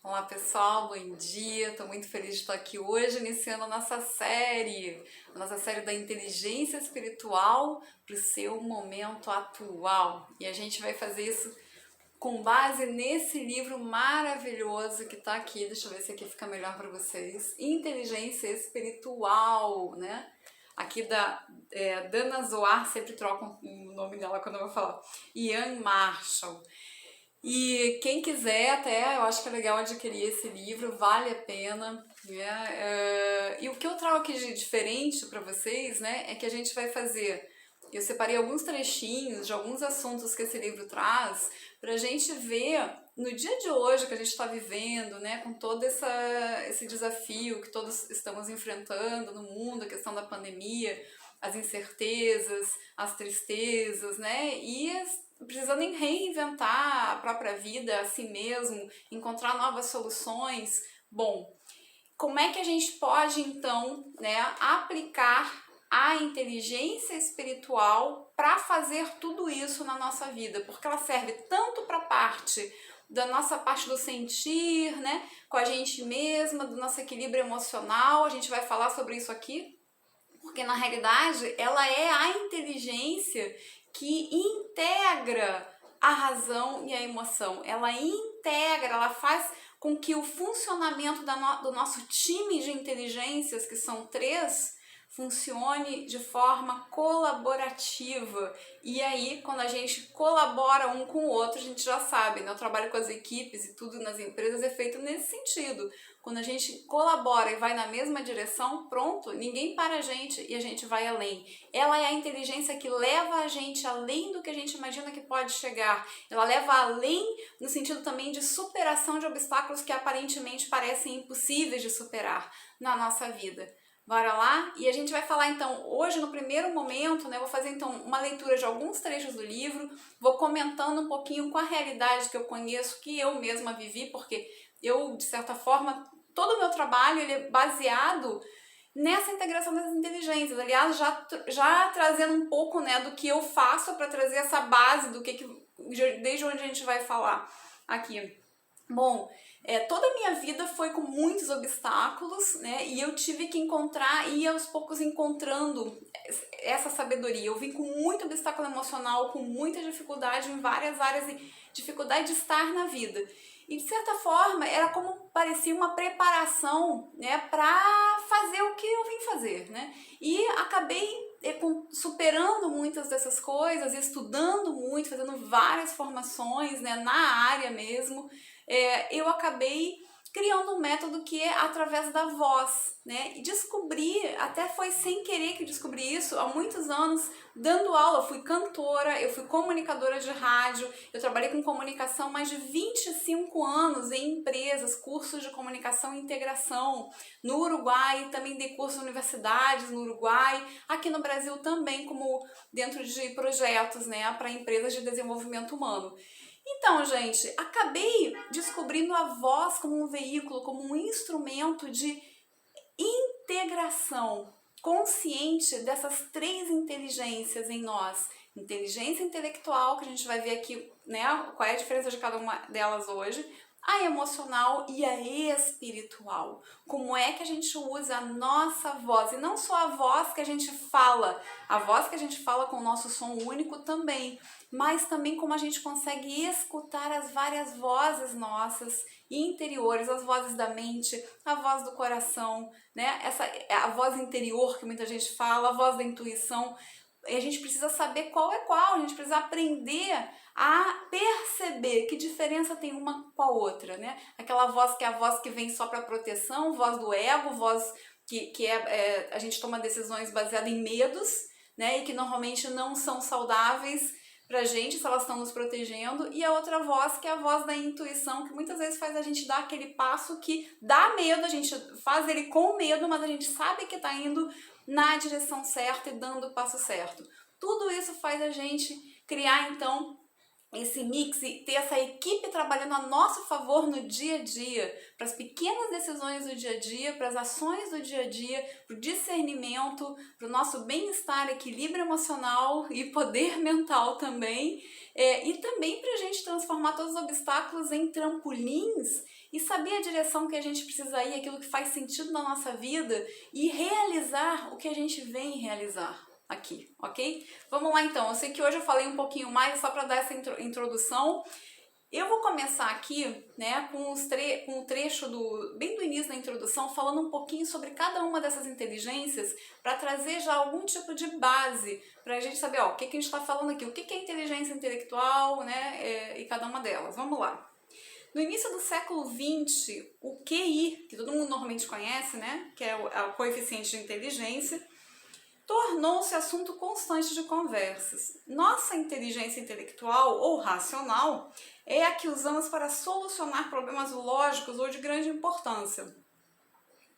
Olá pessoal, bom dia, estou muito feliz de estar aqui hoje iniciando a nossa série da inteligência espiritual para o seu momento atual. E a gente vai fazer isso com base nesse livro maravilhoso que está aqui, deixa eu ver se aqui fica melhor para vocês, Inteligência Espiritual, né? Aqui da Dana Zohar, sempre trocam o nome dela quando eu vou falar, Ian Marshall. E quem quiser até, eu acho que é legal adquirir esse livro, vale a pena, né? E o que eu trago aqui de diferente para vocês, né, é que a gente vai fazer, eu separei alguns trechinhos de alguns assuntos que esse livro traz, para a gente ver no dia de hoje que a gente está vivendo, né, com todo esse desafio que todos estamos enfrentando no mundo, a questão da pandemia, as incertezas, as tristezas, né, precisando em reinventar a própria vida, a si mesmo, encontrar novas soluções. Bom, como é que a gente pode então, né, aplicar a inteligência espiritual para fazer tudo isso na nossa vida? Porque ela serve tanto para a parte da nossa parte do sentir, né, com a gente mesma, do nosso equilíbrio emocional. A gente vai falar sobre isso aqui, porque na realidade ela é a inteligência que integra a razão e a emoção. Ela integra, ela faz com que o funcionamento do nosso time de inteligências, que são 3, funcione de forma colaborativa. E aí, quando a gente colabora um com o outro, a gente já sabe, né? Eu trabalho com as equipes e tudo nas empresas é feito nesse sentido. Quando a gente colabora e vai na mesma direção, pronto, ninguém para a gente e a gente vai além. Ela é a inteligência que leva a gente além do que a gente imagina que pode chegar. Ela leva além no sentido também de superação de obstáculos que aparentemente parecem impossíveis de superar na nossa vida. Bora lá? E a gente vai falar então, hoje no primeiro momento, né, vou fazer então uma leitura de alguns trechos do livro, vou comentando um pouquinho com a realidade que eu conheço, que eu mesma vivi, porque eu, de certa forma, todo o meu trabalho ele é baseado nessa integração das inteligências. Aliás, já trazendo um pouco, né, do que eu faço para trazer essa base do que desde onde a gente vai falar aqui. Bom, toda a minha vida foi com muitos obstáculos, né? E eu tive que encontrar e aos poucos encontrando essa sabedoria. Eu vim com muito obstáculo emocional, com muita dificuldade em várias áreas e dificuldade de estar na vida. E de certa forma era como parecia uma preparação, né, para fazer o que eu vim fazer, né? E acabei superando muitas dessas coisas, estudando muito, fazendo várias formações, né, na área mesmo. Eu acabei criando um método que é através da voz, né? E descobri, até foi sem querer que descobri isso, há muitos anos, dando aula. Eu fui cantora, eu fui comunicadora de rádio, eu trabalhei com comunicação mais de 25 anos em empresas, cursos de comunicação e integração no Uruguai, também dei cursos em universidades no Uruguai, aqui no Brasil também, como dentro de projetos, né, para empresas de desenvolvimento humano. Então, gente, acabei descobrindo a voz como um veículo, como um instrumento de integração consciente dessas 3 inteligências em nós. Inteligência intelectual, que a gente vai ver aqui, né, qual é a diferença de cada uma delas hoje, a emocional e a espiritual. Como é que a gente usa a nossa voz, e não só a voz que a gente fala, a voz que a gente fala com o nosso som único também, mas também como a gente consegue escutar as várias vozes nossas interiores, as vozes da mente, a voz do coração, né? A voz interior que muita gente fala, a voz da intuição. E a gente precisa saber qual é qual, a gente precisa aprender a perceber que diferença tem uma com a outra, né? Aquela voz que é a voz que vem só para proteção, voz do ego, voz que a gente toma decisões baseadas em medos, né? E que normalmente não são saudáveis pra gente, se elas estão nos protegendo, e a outra voz, que é a voz da intuição, que muitas vezes faz a gente dar aquele passo que dá medo, a gente faz ele com medo, mas a gente sabe que tá indo na direção certa e dando o passo certo. Tudo isso faz a gente criar, então, esse mix e ter essa equipe trabalhando a nosso favor no dia a dia, para as pequenas decisões do dia a dia, para as ações do dia a dia, para o discernimento, para o nosso bem-estar, equilíbrio emocional e poder mental também, e também para a gente transformar todos os obstáculos em trampolins e saber a direção que a gente precisa ir, aquilo que faz sentido na nossa vida e realizar o que a gente vem realizar aqui, ok? Vamos lá então, eu sei que hoje eu falei um pouquinho mais, só para dar essa introdução. Eu vou começar aqui, né, com um trecho bem do início da introdução, falando um pouquinho sobre cada uma dessas inteligências, para trazer já algum tipo de base, para a gente saber, ó, o que a gente está falando aqui, o que é inteligência intelectual, né, e cada uma delas. Vamos lá. No início do século XX, o QI, que todo mundo normalmente conhece, né, que é o coeficiente de inteligência, tornou-se assunto constante de conversas. Nossa inteligência intelectual ou racional é a que usamos para solucionar problemas lógicos ou de grande importância.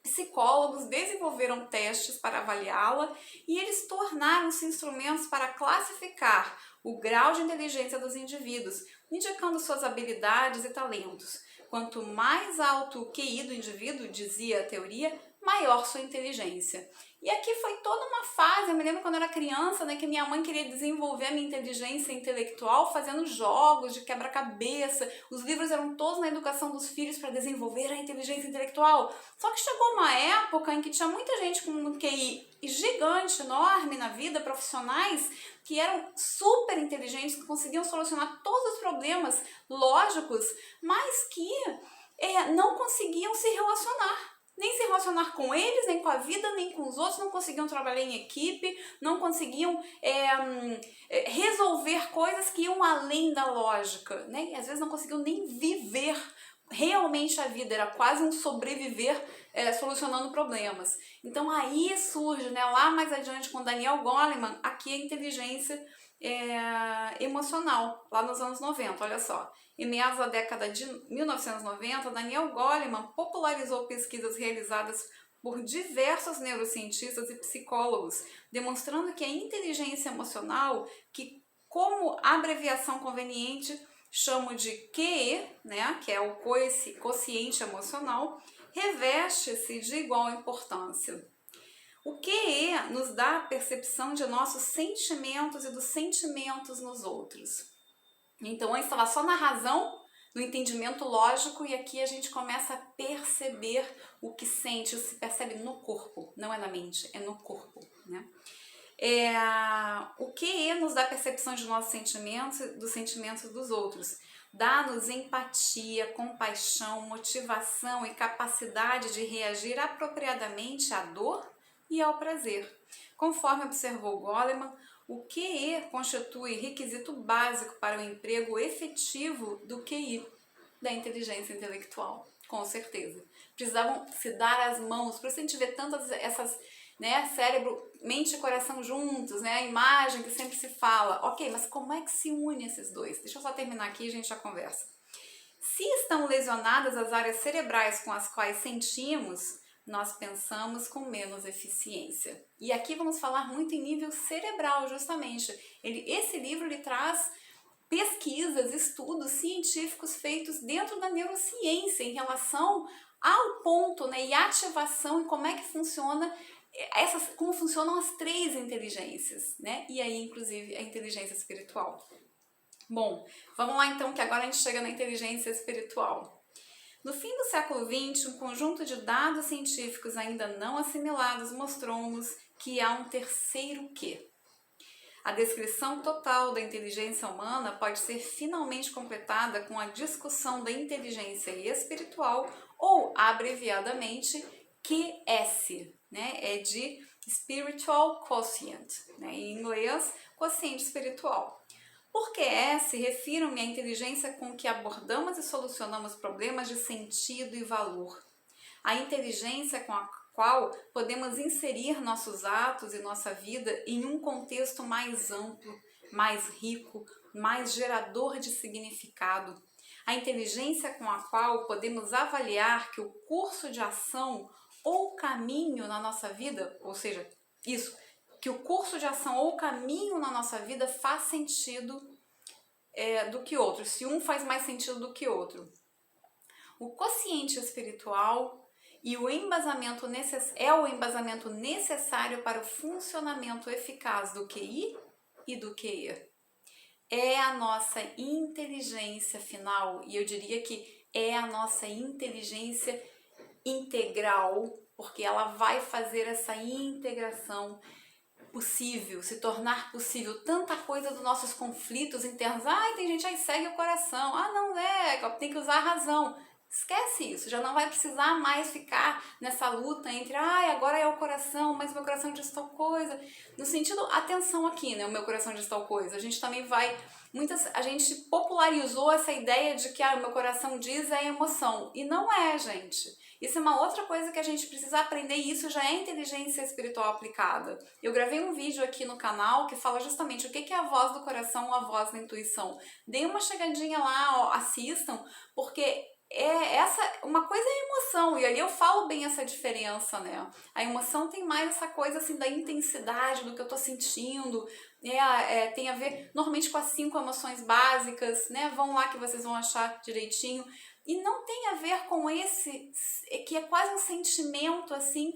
Psicólogos desenvolveram testes para avaliá-la e eles tornaram-se instrumentos para classificar o grau de inteligência dos indivíduos, indicando suas habilidades e talentos. Quanto mais alto o QI do indivíduo, dizia a teoria, maior sua inteligência. E aqui foi toda uma fase, eu me lembro quando eu era criança, né, que minha mãe queria desenvolver a minha inteligência intelectual fazendo jogos de quebra-cabeça. Os livros eram todos na educação dos filhos para desenvolver a inteligência intelectual. Só que chegou uma época em que tinha muita gente com um QI gigante, enorme na vida, profissionais que eram super inteligentes, que conseguiam solucionar todos os problemas lógicos, mas que não conseguiam se relacionar. Nem se relacionar com eles, nem com a vida, nem com os outros, não conseguiam trabalhar em equipe, não conseguiam resolver coisas que iam além da lógica, né? E às vezes não conseguiam nem viver realmente a vida, era quase um sobreviver solucionando problemas. Então aí surge, né, lá mais adiante com Daniel Goleman, aqui a inteligência emocional, lá nos anos 90, olha só. Em meados da década de 1990, Daniel Goleman popularizou pesquisas realizadas por diversos neurocientistas e psicólogos, demonstrando que a inteligência emocional, que como abreviação conveniente chamo de QE, né, que é o quociente emocional, reveste-se de igual importância. O QE nos dá a percepção de nossos sentimentos e dos sentimentos nos outros. Então, antes estava só na razão, no entendimento lógico, e aqui a gente começa a perceber o que sente, se percebe no corpo, não é na mente, é no corpo, né? O QE nos dá a percepção de nossos sentimentos e dos sentimentos dos outros. Dá-nos empatia, compaixão, motivação e capacidade de reagir apropriadamente à dor e ao prazer. Conforme observou Goleman, o QE constitui requisito básico para o emprego efetivo do QI, da inteligência intelectual, com certeza. Precisavam se dar as mãos, por isso a gente vê tantas essas, né, cérebro, mente e coração juntos, né, a imagem que sempre se fala. Ok, mas como é que se une esses dois? Deixa eu só terminar aqui e a gente já conversa. Se estão lesionadas as áreas cerebrais com as quais sentimos, nós pensamos com menos eficiência. E aqui vamos falar muito em nível cerebral, justamente. Esse livro ele traz pesquisas, estudos científicos feitos dentro da neurociência em relação ao ponto, né, e ativação e como é que funciona como funcionam as três inteligências, né? E aí, inclusive, a inteligência espiritual. Bom, vamos lá então, que agora a gente chega na inteligência espiritual. No fim do século XX, um conjunto de dados científicos ainda não assimilados mostrou-nos que há um terceiro quê. A descrição total da inteligência humana pode ser finalmente completada com a discussão da inteligência espiritual, ou abreviadamente QS, né? É de Spiritual Quotient, né? Em inglês, quociente espiritual. Por QS, refiro-me à inteligência com que abordamos e solucionamos problemas de sentido e valor. A inteligência com a qual podemos inserir nossos atos e nossa vida em um contexto mais amplo, mais rico, mais gerador de significado. A inteligência com a qual podemos avaliar que o curso de ação ou caminho na nossa vida, ou seja, que o curso de ação ou caminho na nossa vida faz sentido do que outro, se um faz mais sentido do que outro. O quociente espiritual e o embasamento é o embasamento necessário para o funcionamento eficaz do QI e do QE. É a nossa inteligência final, e eu diria que é a nossa inteligência integral, porque ela vai fazer essa integração possível, se tornar possível tanta coisa dos nossos conflitos internos. Tem gente aí segue o coração. Não tem que usar a razão. Esquece isso, já não vai precisar mais ficar nessa luta entre agora é o coração, mas o meu coração diz tal coisa. No sentido, atenção aqui, né? O meu coração diz tal coisa. A gente também vai... A gente popularizou essa ideia de que o meu coração diz é emoção. E não é, gente. Isso é uma outra coisa que a gente precisa aprender, e isso já é inteligência espiritual aplicada. Eu gravei um vídeo aqui no canal que fala justamente o que é a voz do coração ou a voz da intuição. Dê uma chegadinha lá, assistam, porque uma coisa é a emoção, e ali eu falo bem essa diferença, né? A emoção tem mais essa coisa assim da intensidade, do que eu tô sentindo, tem a ver normalmente com as 5 emoções básicas, né? Vão lá que vocês vão achar direitinho. E não tem a ver com esse, que é quase um sentimento assim,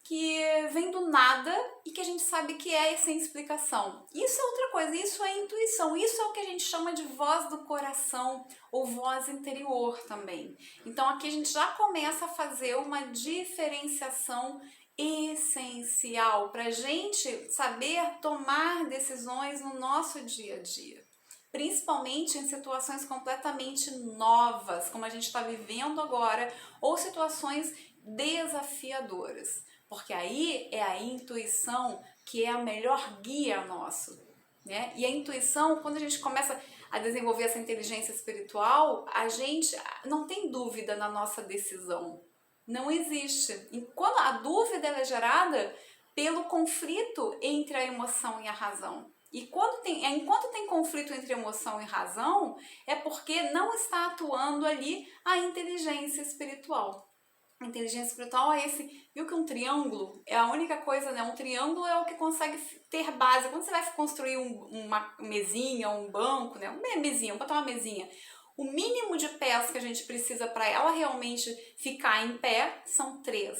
que vem do nada e que a gente sabe que é sem explicação. Isso é outra coisa, isso é intuição, isso é o que a gente chama de voz do coração ou voz interior também. Então aqui a gente já começa a fazer uma diferenciação essencial para a gente saber tomar decisões no nosso dia a dia. Principalmente em situações completamente novas, como a gente está vivendo agora, ou situações desafiadoras. Porque aí é a intuição que é a melhor guia nosso, né? E a intuição, quando a gente começa a desenvolver essa inteligência espiritual, a gente não tem dúvida na nossa decisão. Não existe. E quando a dúvida ela é gerada pelo conflito entre a emoção e a razão. E enquanto tem conflito entre emoção e razão, é porque não está atuando ali a inteligência espiritual. A inteligência espiritual é viu que um triângulo é a única coisa, né? Um triângulo é o que consegue ter base. Quando você vai construir uma mesinha, um banco, né? Uma mesinha, vamos botar uma mesinha. O mínimo de pés que a gente precisa para ela realmente ficar em pé são 3,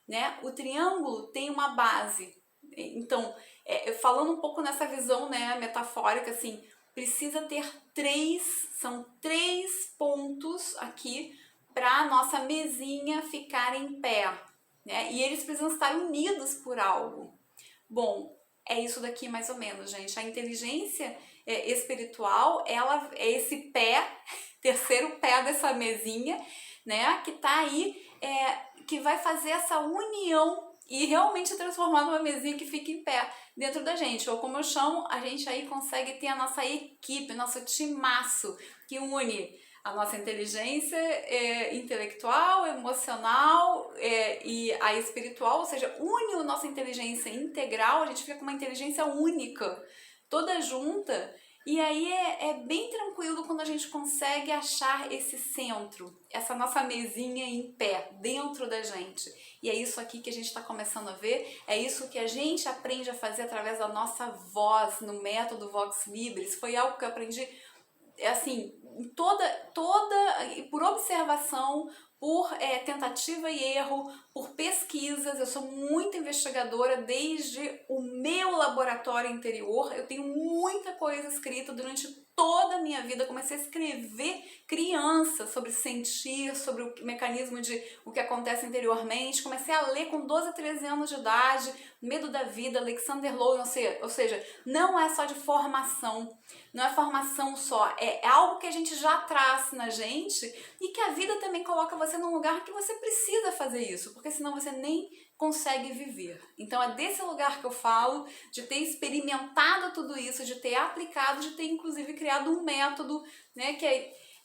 né? O triângulo tem uma base. Então, falando um pouco nessa visão, né, metafórica, assim, precisa ter são 3 pontos aqui para a nossa mesinha ficar em pé, né? E eles precisam estar unidos por algo. Bom, é isso daqui mais ou menos, gente. A inteligência espiritual, ela é esse pé, terceiro pé dessa mesinha, né? Que tá aí, que vai fazer essa união e realmente transformar numa mesinha que fica em pé dentro da gente. Ou como eu chamo, a gente aí consegue ter a nossa equipe, nosso timaço, que une a nossa inteligência intelectual, emocional e a espiritual, ou seja, une a nossa inteligência integral, a gente fica com uma inteligência única, toda junta. E aí é bem tranquilo quando a gente consegue achar esse centro, essa nossa mesinha em pé, dentro da gente. E é isso aqui que a gente está começando a ver, é isso que a gente aprende a fazer através da nossa voz, no método Vox Libris. Foi algo que eu aprendi, assim, por observação, por tentativa e erro, por pesquisas. Eu sou muito investigadora desde o meu laboratório interior. Eu tenho muita coisa escrita durante toda a minha vida. Comecei a escrever criança, sobre sentir, sobre o mecanismo de o que acontece interiormente. Comecei a ler com 12 a 13 anos de idade, Medo da Vida, Alexander Lowen, ou seja, não é só de formação, não é formação só, é algo que a gente já traz na gente e que a vida também coloca você num lugar que você precisa fazer isso, porque senão você nem consegue viver. Então é desse lugar que eu falo, de ter experimentado tudo isso, de ter aplicado, de ter inclusive criado um método, né, que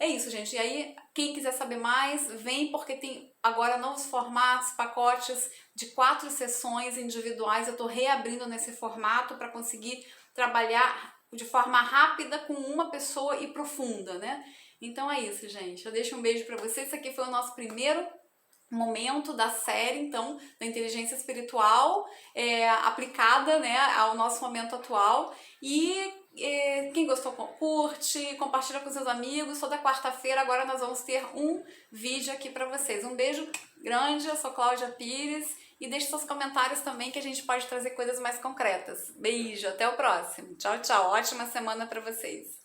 é isso, gente. E aí, quem quiser saber mais, vem, porque tem agora novos formatos, pacotes de 4 sessões individuais. Eu tô reabrindo nesse formato para conseguir trabalhar de forma rápida com uma pessoa e profunda, né? Então é isso, gente. Eu deixo um beijo para vocês. Esse aqui foi o nosso primeiro momento da série, então, da inteligência espiritual aplicada, né, ao nosso momento atual. E quem gostou, curte, compartilha com seus amigos. Toda quarta-feira agora nós vamos ter um vídeo aqui para vocês. Um beijo grande, eu sou Cláudia Pires e deixe seus comentários também que a gente pode trazer coisas mais concretas. Beijo, até o próximo. Tchau, tchau. Ótima semana para vocês.